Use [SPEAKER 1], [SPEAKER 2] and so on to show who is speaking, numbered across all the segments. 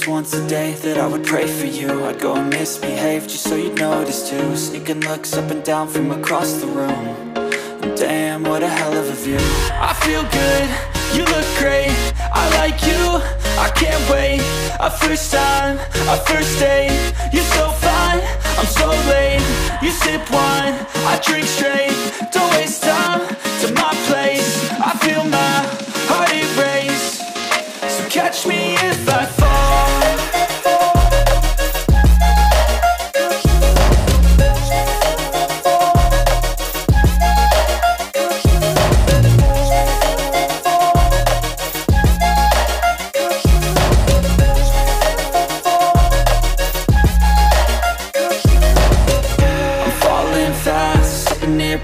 [SPEAKER 1] was once a day that I would pray for you. I'd go and misbehave just so you'd notice too. Sneaking looks up and down from across the room. And damn, what a hell of a view. I feel good, you look great, I like you, I can't wait. A first time, a first date, you're so fine, I'm so late. You sip wine, I drink straight, don't waste time to my place. I feel my heart erase, so catch me if I fall.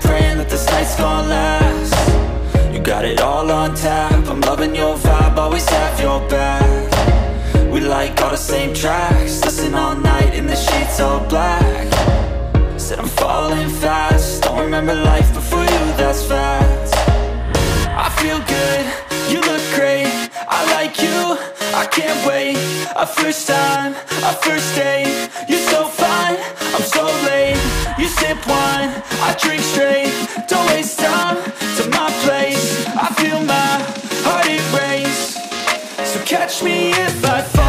[SPEAKER 1] Praying that this night's gonna last. You got it all on tap, I'm loving your vibe, always have your back. We like all the same tracks, listen all night in the sheets all black. Said I'm falling fast, don't remember life before you, that's fact. I feel good, you look great, I like you, I can't wait. A first time, a first date, you're so fine, I'm so late. You sip wine, I drink straight, don't waste time to my place. I feel my heart erase, so catch me if I fall.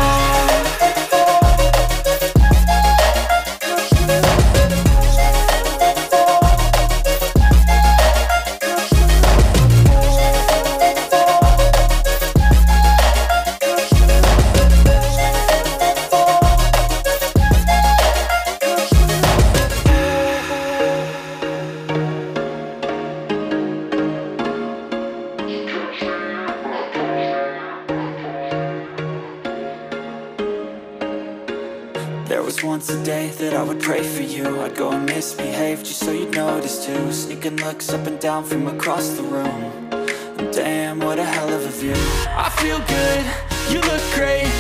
[SPEAKER 1] There was once a day that I would pray for you. I'd go and misbehave just so you'd notice too. Sneaking looks up and down from across the room. And damn, what a hell of a view. I feel good, you look great,